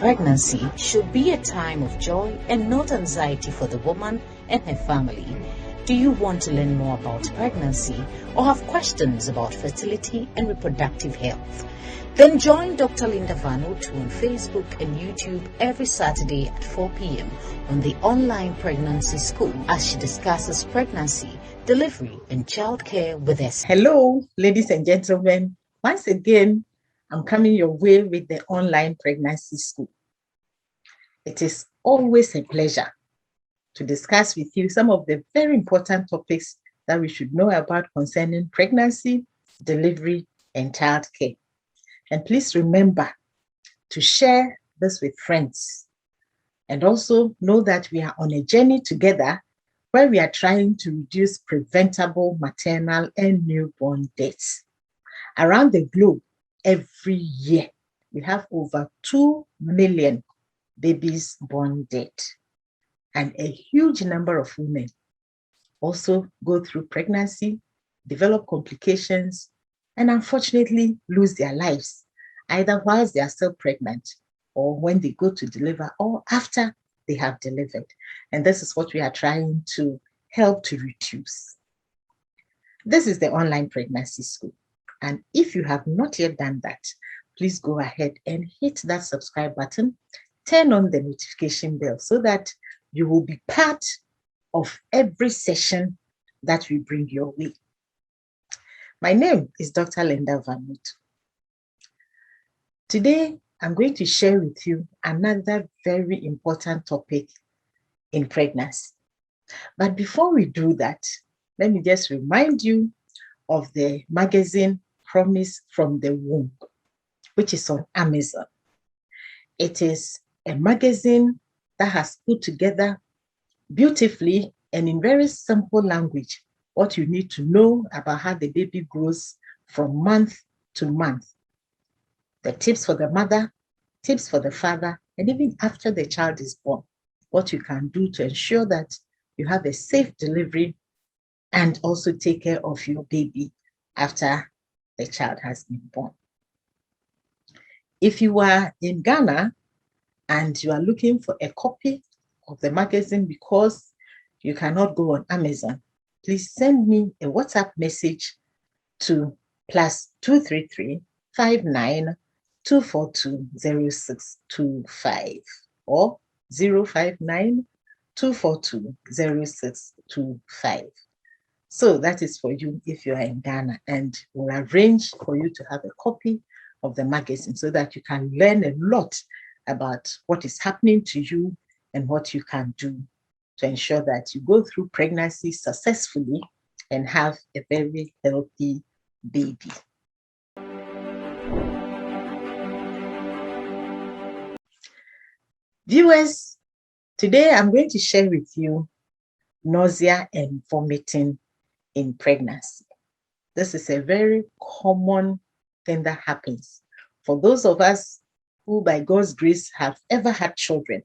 Pregnancy should be a time of joy and not anxiety for the woman and her family. Do you want to learn more about pregnancy or have questions about fertility and reproductive health? Then join Dr. Linda Vanutu on Facebook and YouTube every Saturday at 4 p.m. on the online pregnancy school as she discusses pregnancy, delivery, and childcare with us. Hello, ladies and gentlemen. Once again, I'm coming your way with the online pregnancy school. It is always a pleasure to discuss with you some of the very important topics that we should know about concerning pregnancy, delivery, and childcare. And please remember to share this with friends. And also know that we are on a journey together where we are trying to reduce preventable maternal and newborn deaths. Around the globe, every year, we have over 2 million babies born dead. And a huge number of women also go through pregnancy, develop complications, and unfortunately lose their lives, either whilst they are still pregnant or when they go to deliver or after they have delivered. And this is what we are trying to help to reduce. This is the online pregnancy school. And if you have not yet done that, please go ahead and hit that subscribe button, turn on the notification bell so that you will be part of every session that we bring your way. My name is Dr. Linda Vanutu. Today, I'm going to share with you another very important topic in pregnancy. But before we do that, let me just remind you of the magazine Promise from the Womb, which is on Amazon. It is a magazine that has put together beautifully and in very simple language what you need to know about how the baby grows from month to month. The tips for the mother, tips for the father, and even after the child is born, what you can do to ensure that you have a safe delivery and also take care of your baby after the child has been born. If you are in Ghana and you are looking for a copy of the magazine because you cannot go on Amazon, please send me a WhatsApp message to +233 59 242 0625 or 059 242 0625. So that is for you if you are in Ghana, and we'll arrange for you to have a copy of the magazine so that you can learn a lot about what is happening to you and what you can do to ensure that you go through pregnancy successfully and have a very healthy baby. Viewers, today I'm going to share with you nausea and vomiting in pregnancy. This is a very common thing that happens. For those of us who by God's grace have ever had children,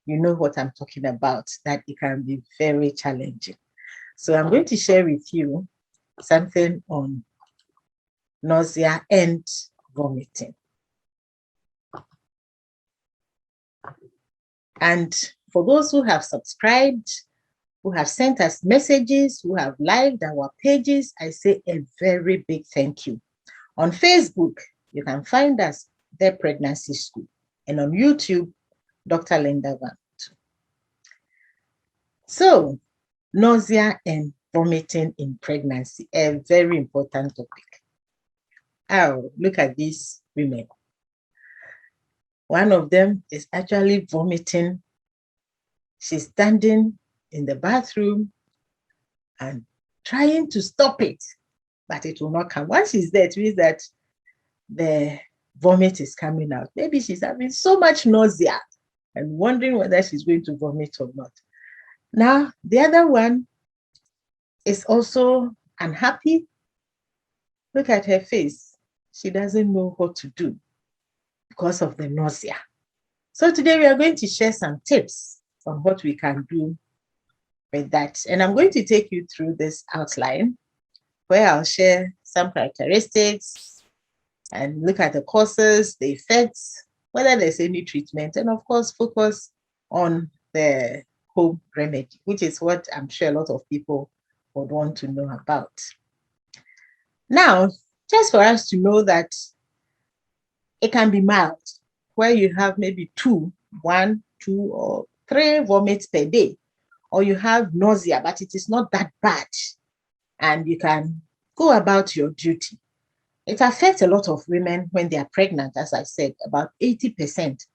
you know what I'm talking about, that it can be very challenging. So I'm going to share with you something on nausea and vomiting. And for those who have subscribed, who have sent us messages, who have liked our pages, I say a very big thank you. On Facebook, you can find us, The Pregnancy School, and on YouTube, Dr. Linda Vanutu. So, nausea and vomiting in pregnancy, a very important topic. Oh, look at these women. One of them is actually vomiting. She's standing in the bathroom and trying to stop it, but it will not come. Once she's there, it means that the vomit is coming out. Maybe she's having so much nausea and wondering whether she's going to vomit or not. Now, the other one is also unhappy. Look at her face. She doesn't know what to do because of the nausea. So today we are going to share some tips on what we can do with that. And I'm going to take you through this outline where I'll share some characteristics and look at the causes, the effects, whether there's any treatment, and of course, focus on the home remedy, which is what I'm sure a lot of people would want to know about. Now, just for us to know that it can be mild, where you have maybe 1, 2, or 3 vomits per day, or you have nausea, but it is not that bad, and you can go about your duty. It affects a lot of women when they are pregnant. As I said, about 80%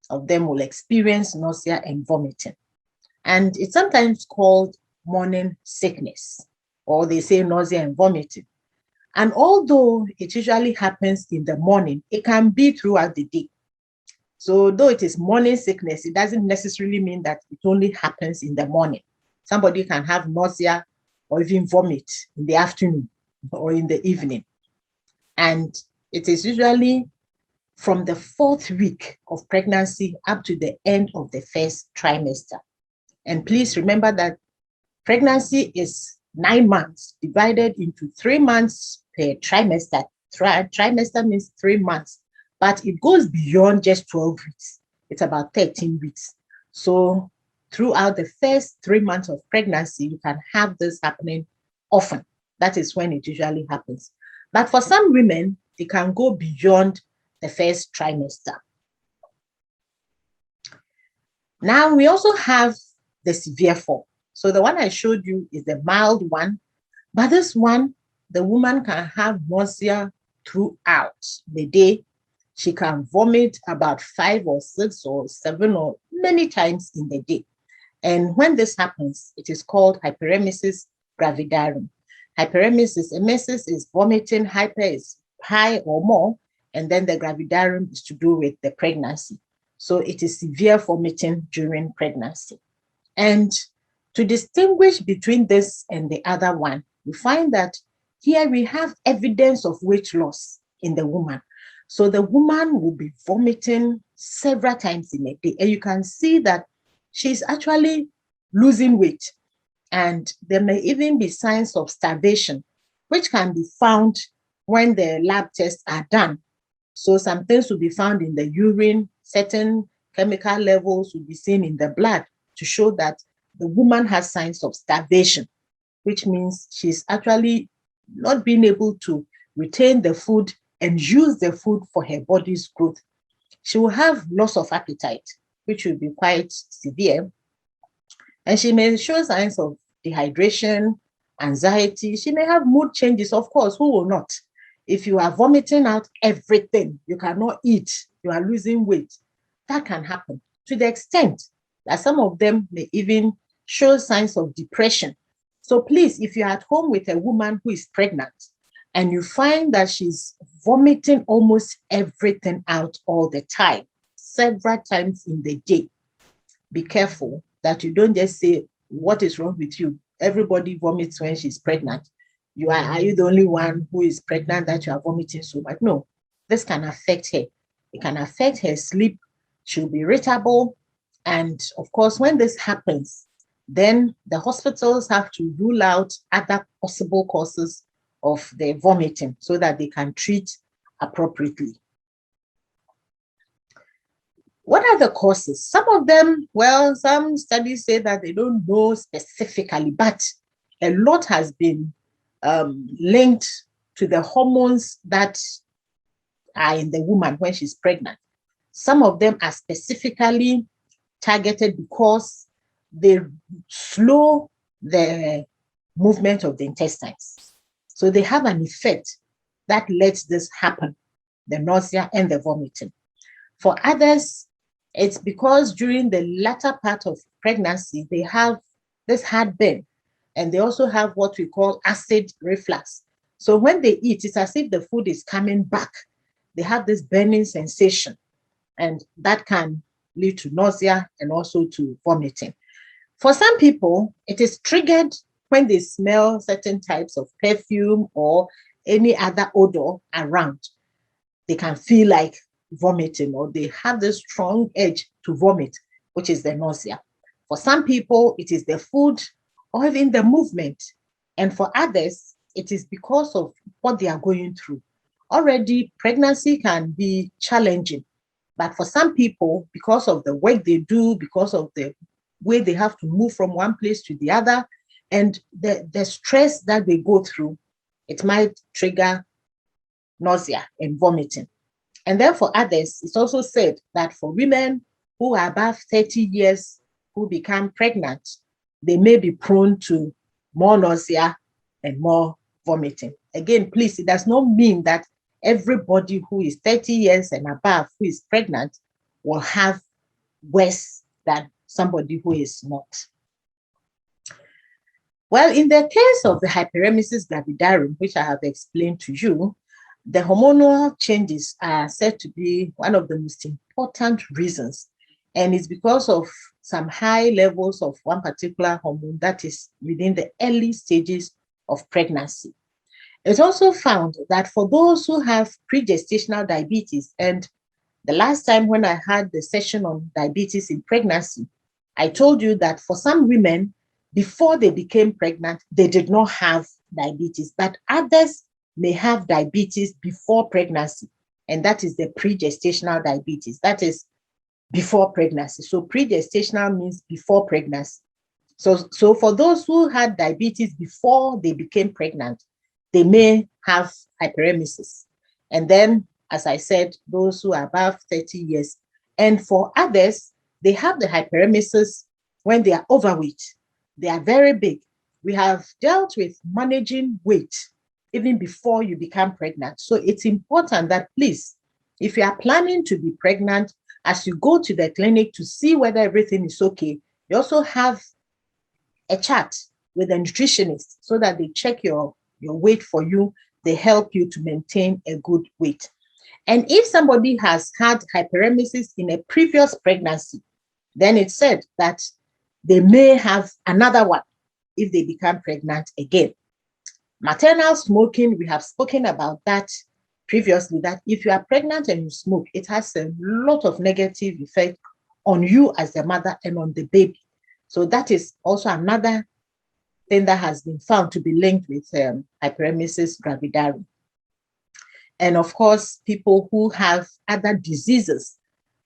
of them will experience nausea and vomiting. And it's sometimes called morning sickness, or they say nausea and vomiting. And although it usually happens in the morning, it can be throughout the day. So though it is morning sickness, it doesn't necessarily mean that it only happens in the morning. Somebody can have nausea or even vomit in the afternoon or in the evening. And it is usually from the 4th week of pregnancy up to the end of the 1st trimester. And please remember that pregnancy is 9 months divided into 3 months per trimester. Trimester means 3 months, but it goes beyond just 12 weeks. It's about 13 weeks. So throughout the first 3 months of pregnancy, you can have this happening often. That is when it usually happens. But for some women, it can go beyond the 1st trimester. Now, we also have the severe form. So the one I showed you is the mild one, but this one, the woman can have nausea throughout the day. She can vomit about 5 or 6 or 7 or many times in the day. And when this happens, it is called hyperemesis gravidarum. Hyperemesis, emesis is vomiting, hyper is high or more, and then the gravidarum is to do with the pregnancy. So it is severe vomiting during pregnancy. And to distinguish between this and the other one, we find that here we have evidence of weight loss in the woman. So the woman will be vomiting several times in a day, and you can see that she's actually losing weight. And there may even be signs of starvation, which can be found when the lab tests are done. So some things will be found in the urine, certain chemical levels will be seen in the blood to show that the woman has signs of starvation, which means she's actually not being able to retain the food and use the food for her body's growth. She will have loss of appetite, which will be quite severe. And she may show signs of dehydration, anxiety. She may have mood changes, of course, who will not? If you are vomiting out everything, you cannot eat, you are losing weight, that can happen to the extent that some of them may even show signs of depression. So please, if you're at home with a woman who is pregnant and you find that she's vomiting almost everything out all the time, several times in the day, be careful that you don't just say, what is wrong with you? Everybody vomits when she's pregnant. Are you the only one who is pregnant that you are vomiting so much? No, this can affect her. It can affect her sleep. She'll be irritable. And of course, when this happens, then the hospitals have to rule out other possible causes of the vomiting so that they can treat appropriately. What are the causes? Some of them, well, some studies say that they don't know specifically, but a lot has been linked to the hormones that are in the woman when she's pregnant. Some of them are specifically targeted because they slow the movement of the intestines. So they have an effect that lets this happen, the nausea and the vomiting. For others, it's because during the latter part of pregnancy, they have this heartburn, and they also have what we call acid reflux. So when they eat, it's as if the food is coming back. They have this burning sensation, and that can lead to nausea and also to vomiting. For some people, it is triggered when they smell certain types of perfume or any other odor around. They can feel like vomiting, or they have this strong urge to vomit, which is the nausea. For some people, it is the food or even the movement. And for others, it is because of what they are going through. Already, pregnancy can be challenging. But for some people, because of the work they do, because of the way they have to move from one place to the other, and the stress that they go through, it might trigger nausea and vomiting. And then for others, it's also said that for women who are above 30 years who become pregnant, they may be prone to more nausea and more vomiting. Again, please, it does not mean that everybody who is 30 years and above who is pregnant will have worse than somebody who is not. Well, in the case of the hyperemesis gravidarum, which I have explained to you, the hormonal changes are said to be one of the most important reasons. And it's because of some high levels of one particular hormone that is within the early stages of pregnancy. It's also found that for those who have pregestational diabetes, and the last time when I had the session on diabetes in pregnancy, I told you that for some women, before they became pregnant, they did not have diabetes, but others may have diabetes before pregnancy, and that is the pregestational diabetes. That is before pregnancy. So pregestational means before pregnancy. So for those who had diabetes before they became pregnant, they may have hyperemesis. And then, as I said, those who are above 30 years. And for others, they have the hyperemesis when they are overweight. They are very big. We have dealt with managing weight even before you become pregnant. So it's important that, please, if you are planning to be pregnant, as you go to the clinic to see whether everything is okay, you also have a chat with a nutritionist so that they check your weight for you. They help you to maintain a good weight. And if somebody has had hyperemesis in a previous pregnancy, then it's said that they may have another one if they become pregnant again. Maternal smoking, we have spoken about that previously, that if you are pregnant and you smoke, it has a lot of negative effect on you as the mother and on the baby. So that is also another thing that has been found to be linked with hyperemesis gravidarum. And of course, people who have other diseases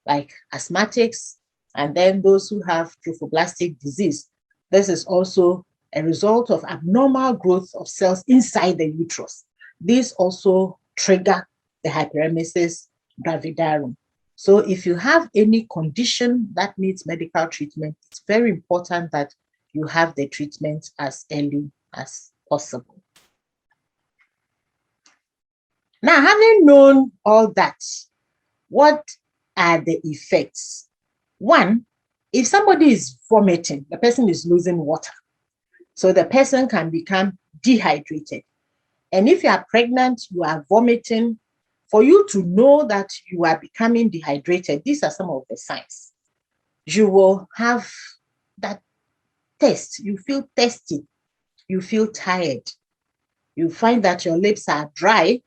like asthmatics, and then those who have trophoblastic disease. This is also a result of abnormal growth of cells inside the uterus. These also trigger the hyperemesis gravidarum. So if you have any condition that needs medical treatment, it's very important that you have the treatment as early as possible. Now, having known all that, what are the effects? One, if somebody is vomiting, the person is losing water. So the person can become dehydrated. And if you are pregnant, you are vomiting, for you to know that you are becoming dehydrated, these are some of the signs. You will have that thirst. You feel thirsty. You feel tired. You find that your lips are dry,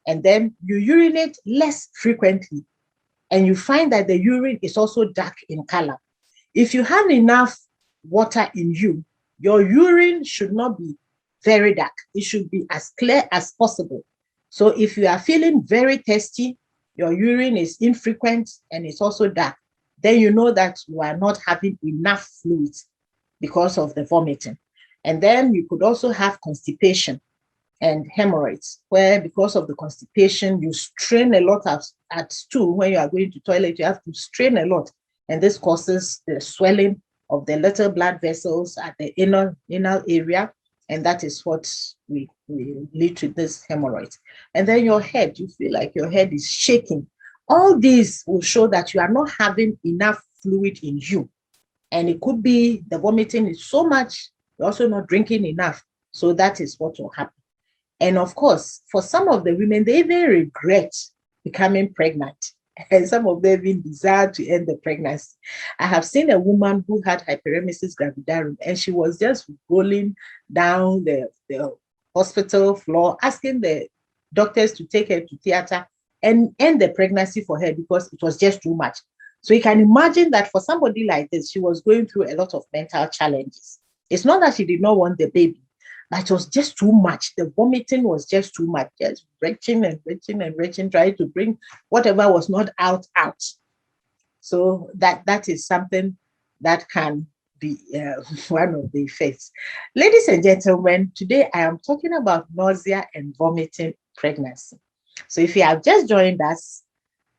and then you urinate less frequently. And you find that the urine is also dark in color. If you have enough water in you, your urine should not be very dark. It should be as clear as possible. So if you are feeling very thirsty, your urine is infrequent and it's also dark, then you know that you are not having enough fluids because of the vomiting. And then you could also have constipation and hemorrhoids, where because of the constipation, you strain a lot at stool. When you are going to toilet, you have to strain a lot. And this causes the swelling of the little blood vessels at the inner area. And that is what we lead to this hemorrhoid. And then your head, you feel like your head is shaking. All these will show that you are not having enough fluid in you. And it could be the vomiting is so much, you're also not drinking enough. So that is what will happen. And of course, for some of the women, they even regret becoming pregnant. And some of them even desire to end the pregnancy. I have seen a woman who had hyperemesis gravidarum, and she was just rolling down the hospital floor, asking the doctors to take her to theater and end the pregnancy for her because it was just too much. So you can imagine that for somebody like this, she was going through a lot of mental challenges. It's not that she did not want the baby, but it was just too much. The vomiting was just too much, just retching and retching and retching, trying to bring whatever was not out. So that is something that can be one of the effects. Ladies and gentlemen, today I am talking about nausea and vomiting pregnancy. So if you have just joined us,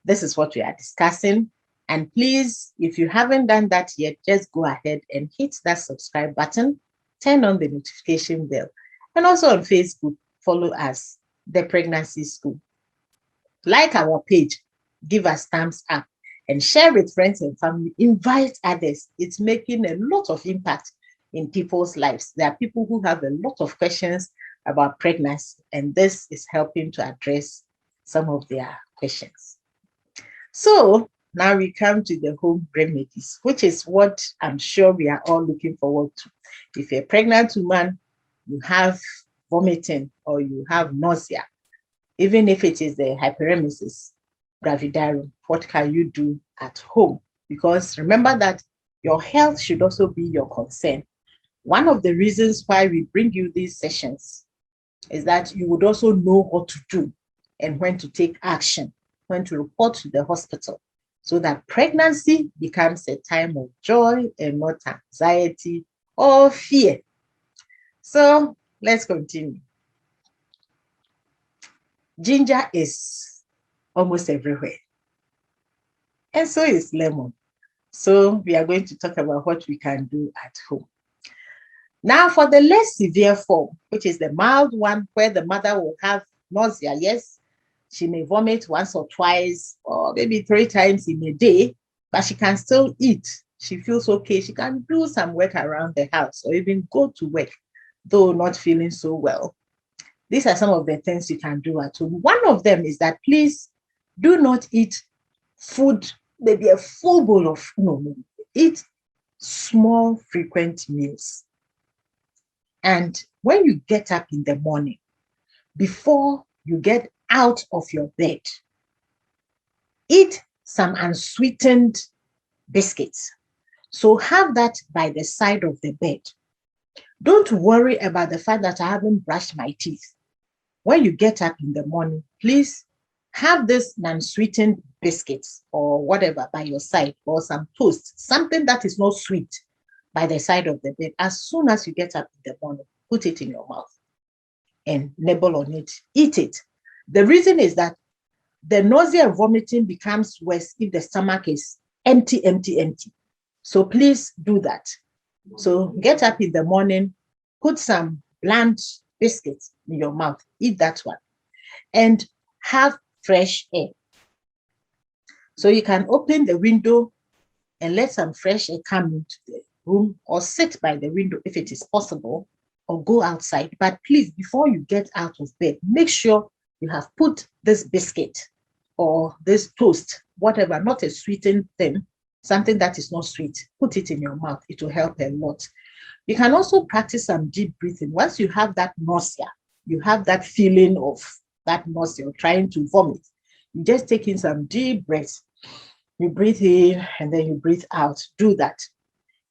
this is what we are discussing. And please, if you haven't done that yet, just go ahead and hit that subscribe button, turn on the notification bell. And also on Facebook, follow us, The Pregnancy School. Like our page, give us thumbs up, and share with friends and family. Invite others. It's making a lot of impact in people's lives. There are people who have a lot of questions about pregnancy, and this is helping to address some of their questions. So now we come to the home remedies, which is what I'm sure we are all looking forward to. If you're a pregnant woman, you have vomiting or you have nausea, even if it is the hyperemesis gravidarum, what can you do at home? Because remember that your health should also be your concern. One of the reasons why we bring you these sessions is that you would also know what to do and when to take action, when to report to the hospital, so that pregnancy becomes a time of joy and not anxiety or fear. So let's continue. Ginger is almost everywhere, and so is lemon. So we are going to talk about what we can do at home. Now, for the less severe form, which is the mild one, where the mother will have nausea, yes, she may vomit once or twice or maybe 3 times in a day, but she can still eat. She feels okay. She can do some work around the house or even go to work, though not feeling so well. These are some of the things you can do at home. One of them is that please do not eat food, maybe a full bowl of, no, eat small, frequent meals. And when you get up in the morning, before you get out of your bed, eat some unsweetened biscuits. So have that by the side of the bed. Don't worry about the fact that I haven't brushed my teeth. When you get up in the morning, please have this unsweetened biscuits or whatever by your side, or some toast, something that is not sweet by the side of the bed. As soon as you get up in the morning, put it in your mouth and nibble on it, eat it. The reason is that the nausea and vomiting becomes worse if the stomach is empty. So please do that. So get up in the morning, put some bland biscuits in your mouth, eat that one, and have fresh air. So you can open the window and let some fresh air come into the room, or sit by the window if it is possible, or go outside. But please, before you get out of bed, make sure you have put this biscuit or this toast, whatever, not a sweetened thing, something that is not sweet, put it in your mouth. It will help a lot. You can also practice some deep breathing. Once you have that nausea, you have that feeling of that nausea, trying to vomit, you just take in some deep breaths. You breathe in and then you breathe out. Do that.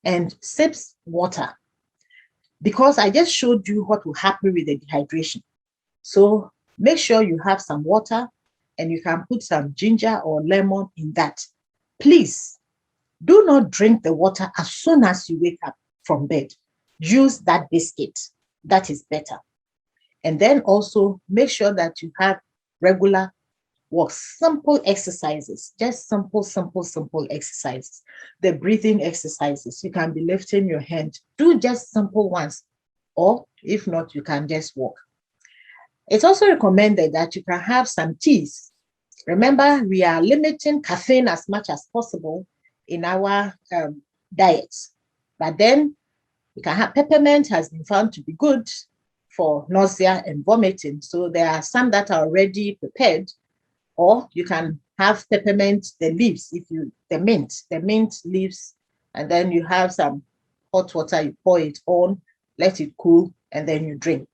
And sips water. Because I just showed you what will happen with the dehydration. So make sure you have some water, and you can put some ginger or lemon in that. Please do not drink the water as soon as you wake up from bed. Use that biscuit. That is better. And then also make sure that you have regular walks, simple exercises, just simple exercises. The breathing exercises, you can be lifting your hand. Do just simple ones, or if not, you can just walk. It's also recommended that you can have some teas. Remember, we are limiting caffeine as much as possible in our diets. But then you can have peppermint, has been found to be good for nausea and vomiting. So there are some that are already prepared, or you can have peppermint, the leaves, the mint leaves, and then you have some hot water, you pour it on, let it cool, and then you drink.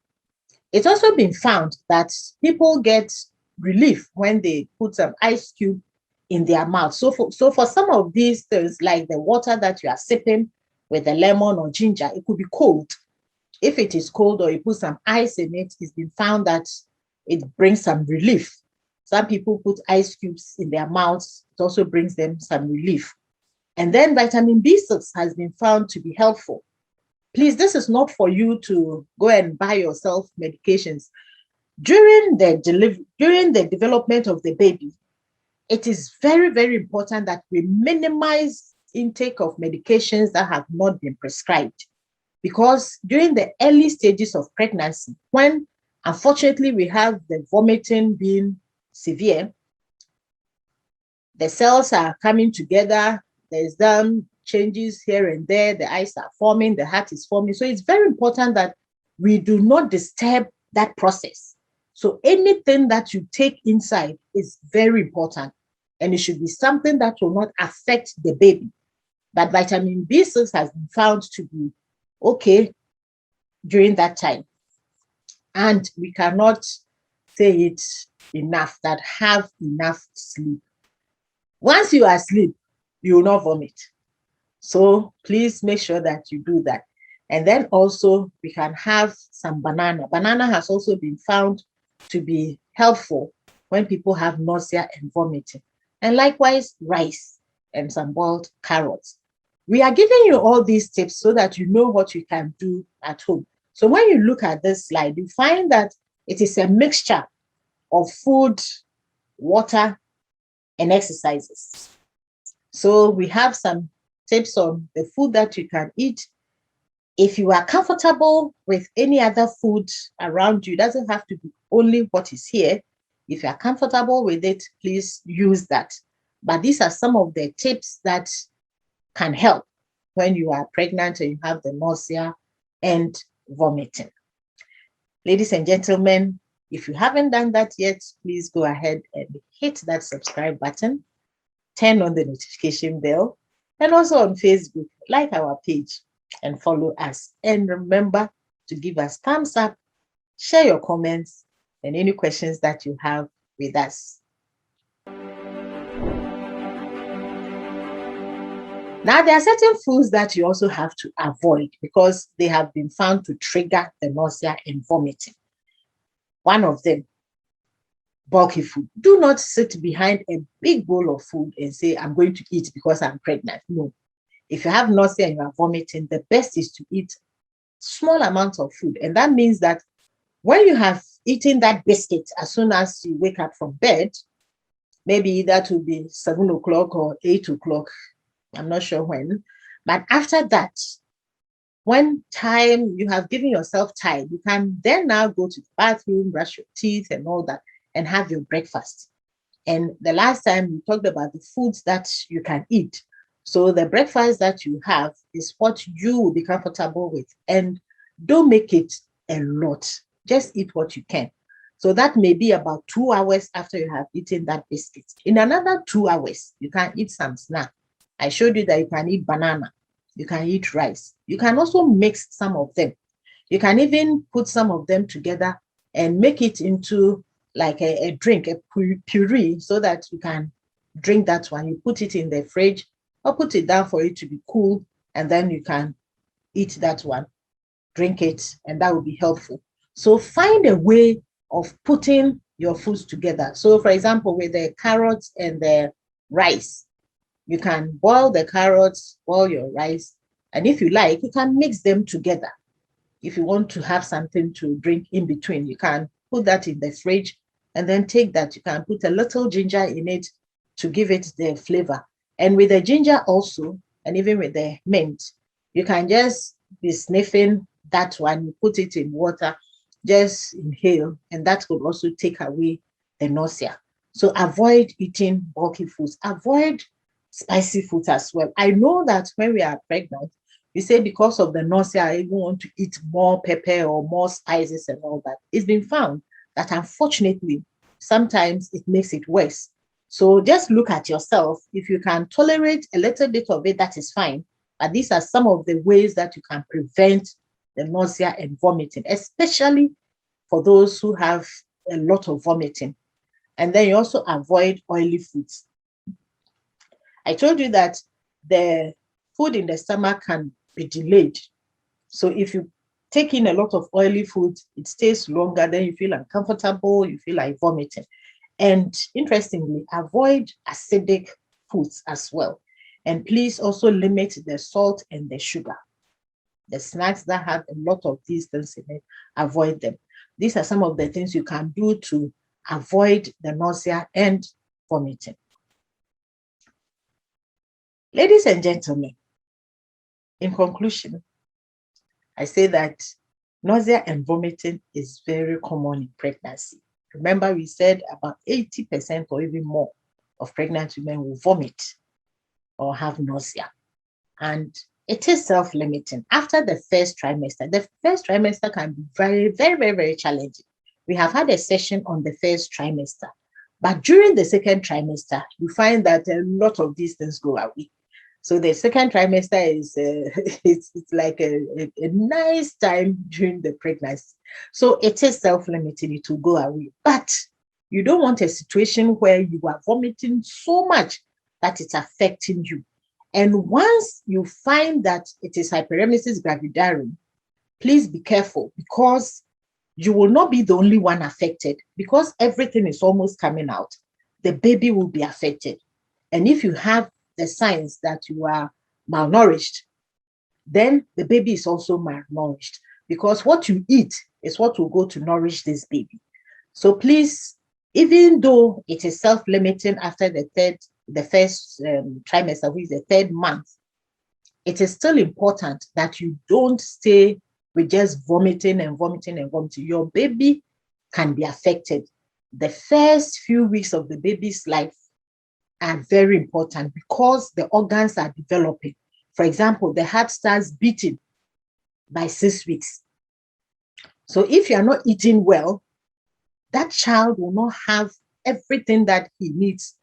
It's also been found that people get relief when they put some ice cube in their mouth. So for some of these things, like the water that you are sipping with the lemon or ginger, it could be cold. If it is cold or you put some ice in it, it's been found that it brings some relief. Some people put ice cubes in their mouths. It also brings them some relief. And then vitamin B6 has been found to be helpful. Please, this is not for you to go and buy yourself medications. During the development of the baby, it is very, very important that we minimize intake of medications that have not been prescribed. Because during the early stages of pregnancy, when unfortunately we have the vomiting being severe, the cells are coming together, there's some changes here and there, the eyes are forming, the heart is forming. So it's very important that we do not disturb that process. So anything that you take inside is very important, and it should be something that will not affect the baby. But vitamin B6 has been found to be okay during that time. And we cannot say it enough that have enough sleep. Once you are asleep, you will not vomit. So please make sure that you do that. And then also we can have some banana. Banana has also been found to be helpful when people have nausea and vomiting. And likewise, rice and some boiled carrots. We are giving you all these tips so that you know what you can do at home. So when you look at this slide, you find that it is a mixture of food, water, and exercises. So we have some tips on the food that you can eat. If you are comfortable with any other food around you, it doesn't have to be only what is here. If you are comfortable with it, please use that. But these are some of the tips that can help when you are pregnant and you have the nausea and vomiting. Ladies and gentlemen, if you haven't done that yet, please go ahead and hit that subscribe button, turn on the notification bell, and also on Facebook, like our page and follow us. And remember to give us thumbs up, share your comments, and any questions that you have with us. Now, there are certain foods that you also have to avoid because they have been found to trigger the nausea and vomiting. One of them, bulky food. Do not sit behind a big bowl of food and say, I'm going to eat because I'm pregnant. No. If you have nausea and you are vomiting, the best is to eat small amounts of food. And that means that when you have eaten that biscuit, as soon as you wake up from bed, maybe that will be 7 o'clock or 8 o'clock, I'm not sure when, but after that, when time you have given yourself time, you can then now go to the bathroom, brush your teeth and all that, and have your breakfast. And the last time we talked about the foods that you can eat. So the breakfast that you have is what you will be comfortable with. And don't make it a lot. Just eat what you can. So that may be about 2 hours after you have eaten that biscuit. In another 2 hours, you can eat some snack. I showed you that you can eat banana. You can eat rice. You can also mix some of them. You can even put some of them together and make it into like a drink, a puree, so that you can drink that one. You put it in the fridge or put it down for it to be cool, and then you can eat that one, drink it, and that will be helpful. So find a way of putting your foods together. So for example, with the carrots and the rice, you can boil the carrots, boil your rice, and if you like, you can mix them together. If you want to have something to drink in between, you can put that in the fridge and then take that. You can put a little ginger in it to give it the flavor. And with the ginger also, and even with the mint, you can just be sniffing that one, you put it in water, just inhale, and that could also take away the nausea. So avoid eating bulky foods. Avoid spicy foods as well. I know that when we are pregnant, we say because of the nausea, I even want to eat more pepper or more spices and all that. It's been found that unfortunately, sometimes it makes it worse. So just look at yourself. If you can tolerate a little bit of it, that is fine. But these are some of the ways that you can prevent the nausea and vomiting, especially for those who have a lot of vomiting. And then you also avoid oily foods. I told you that the food in the stomach can be delayed. So if you take in a lot of oily food, it stays longer, then you feel uncomfortable, you feel like vomiting. And interestingly, avoid acidic foods as well. And please also limit the salt and the sugar. The snacks that have a lot of these things in it, avoid them. These are some of the things you can do to avoid the nausea and vomiting. Ladies and gentlemen, in conclusion, I say that nausea and vomiting is very common in pregnancy. Remember, we said about 80% or even more of pregnant women will vomit or have nausea. And it is self-limiting. After the first trimester can be very, very, very, very challenging. We have had a session on the first trimester. But during the second trimester, you find that a lot of these things go away. So the second trimester is it's like a nice time during the pregnancy. So it is self-limiting, it will go away. But you don't want a situation where you are vomiting so much that it's affecting you. And once you find that it is hyperemesis gravidarum, please be careful, because you will not be the only one affected, because everything is almost coming out. The baby will be affected. And if you have the signs that you are malnourished, then the baby is also malnourished, because what you eat is what will go to nourish this baby. So please, even though it is self-limiting after the first trimester, which is the third month, it is still important that you don't stay with just vomiting and vomiting and vomiting. Your baby can be affected. The first few weeks of the baby's life are very important because the organs are developing. For example, the heart starts beating by 6 weeks. So if you are not eating well, that child will not have everything that he needs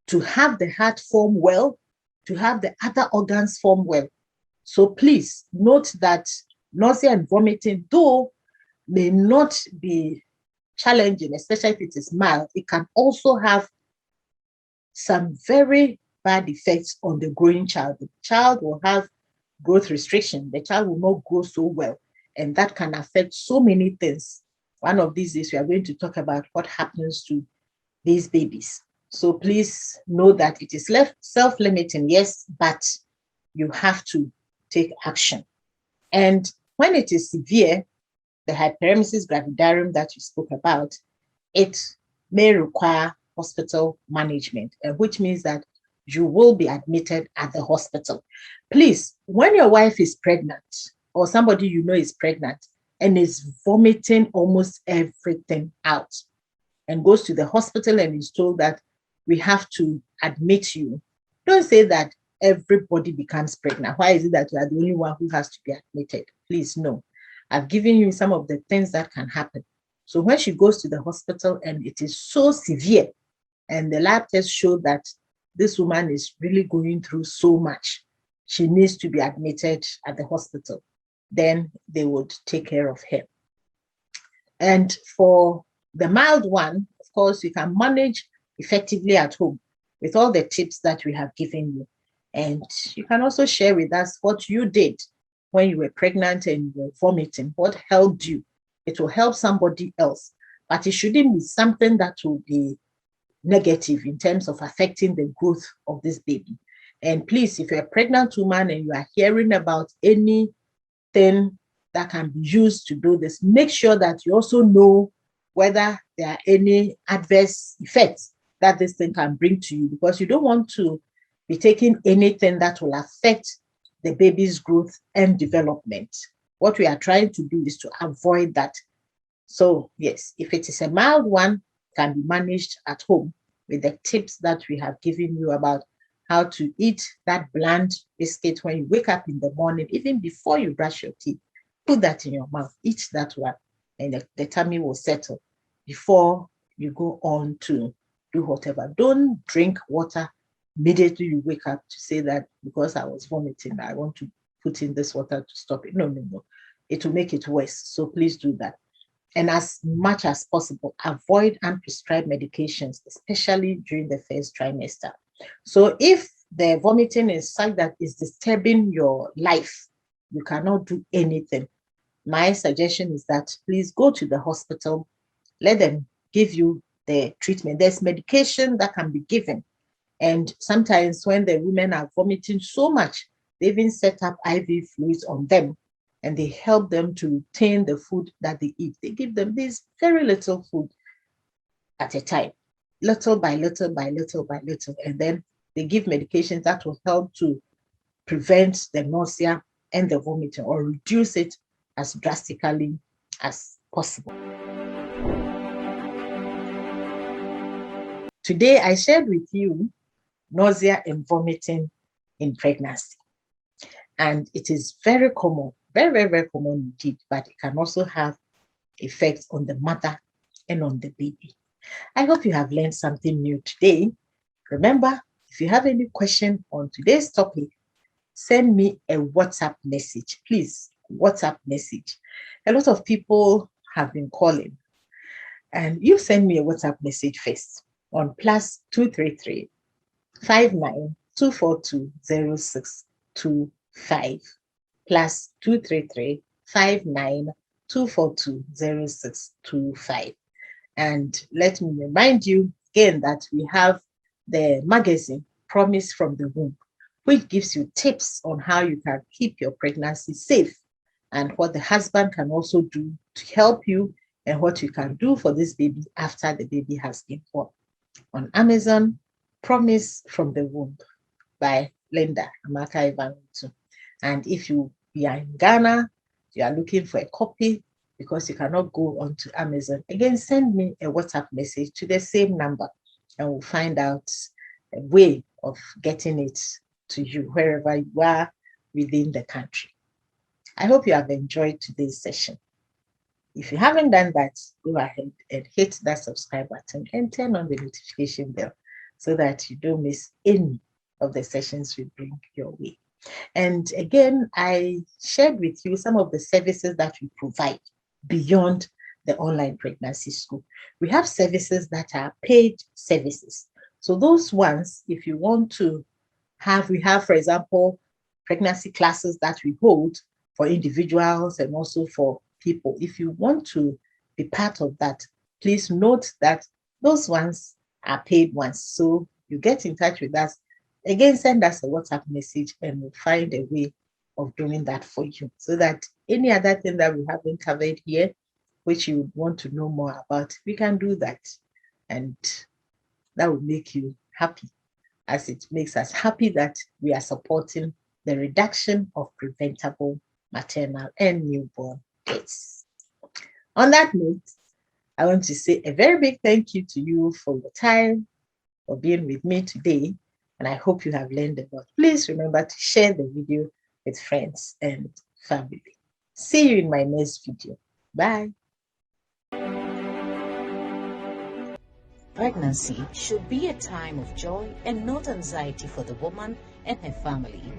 to have the heart form well, to have the other organs form well. So please note that nausea and vomiting, though may not be challenging, especially if it is mild, it can also have some very bad effects on the growing child. The child will have growth restriction. The child will not grow so well, and that can affect so many things. One of these days, we are going to talk about what happens to these babies. So please know that it is self-limiting, yes, but you have to take action. And when it is severe, the hyperemesis gravidarum that you spoke about, it may require hospital management, which means that you will be admitted at the hospital. Please, when your wife is pregnant or somebody you know is pregnant and is vomiting almost everything out and goes to the hospital and is told that we have to admit you, don't say that everybody becomes pregnant. Why is it that you are the only one who has to be admitted? Please, no. I've given you some of the things that can happen. So when she goes to the hospital and it is so severe, and the lab tests show that this woman is really going through so much, she needs to be admitted at the hospital, then they would take care of her. And for the mild one, of course, you can manage effectively at home with all the tips that we have given you. And you can also share with us what you did when you were pregnant and you were vomiting, what helped you. It will help somebody else, but it shouldn't be something that will be negative in terms of affecting the growth of this baby. And please, if you're a pregnant woman and you are hearing about anything that can be used to do this, make sure that you also know whether there are any adverse effects that this thing can bring to you, because you don't want to be taking anything that will affect the baby's growth and development. What we are trying to do is to avoid that. So yes, if it is a mild one, can be managed at home with the tips that we have given you about how to eat that bland biscuit when you wake up in the morning, even before you brush your teeth. Put that in your mouth, eat that one, and the tummy will settle before you go on to do whatever. Don't drink water immediately you wake up to say that because I was vomiting, I want to put in this water to stop it. No, no, no. It will make it worse. So please do that. And as much as possible, avoid unprescribed medications, especially during the first trimester. So if the vomiting is such that is disturbing your life, you cannot do anything. my suggestion is that please go to the hospital, let them give you the treatment. There's medication that can be given. And sometimes when the women are vomiting so much, they even set up IV fluids on them and they help them to retain the food that they eat. They give them this very little food at a time, little by little by little by little. And then they give medications that will help to prevent the nausea and the vomiting or reduce it as drastically as possible. Today, I shared with you nausea and vomiting in pregnancy. And it is very common, very, very, very common indeed, but it can also have effects on the mother and on the baby. I hope you have learned something new today. Remember, if you have any question on today's topic, send me a WhatsApp message. Please, WhatsApp message. A lot of people have been calling, and you send me a WhatsApp message first on +233 59 242 0625 +233 59 242 0625. And let me remind you again that we have the magazine Promise from the Womb, which gives you tips on how you can keep your pregnancy safe and what the husband can also do to help you and what you can do for this baby after the baby has been born. On Amazon, Promise from the Womb by Linda Amaka Ivanutu. And if you are in Ghana, you are looking for a copy because you cannot go onto Amazon, again, send me a WhatsApp message to the same number and we'll find out a way of getting it to you wherever you are within the country. I hope you have enjoyed today's session. If you haven't done that, go ahead and hit that subscribe button and turn on the notification bell so that you don't miss any of the sessions we bring your way. And again, I shared with you some of the services that we provide beyond the online pregnancy school. We have services that are paid services. So those ones, if you want to have, we have, for example, pregnancy classes that we hold for individuals and also for people. If you want to be part of that, please note that those ones are paid ones. So you get in touch with us. Again, send us a WhatsApp message and we'll find a way of doing that for you so that any other thing that we haven't covered here, which you would want to know more about, we can do that. And that will make you happy, as it makes us happy that we are supporting the reduction of preventable maternal and newborn deaths. On that note, I want to say a very big thank you to you for your time, for being with me today, and I hope you have learned a lot. Please remember to share the video with friends and family. See you in my next video. Bye. Pregnancy should be a time of joy and not anxiety for the woman and her family.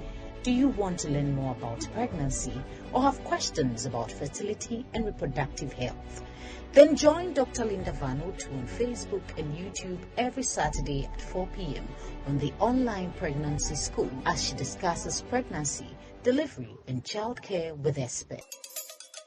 Do you want to learn more about pregnancy or have questions about fertility and reproductive health? Then join Dr. Linda Vanutu on Facebook and YouTube every Saturday at 4 p.m. on the online pregnancy school as she discusses pregnancy, delivery, and childcare with experts.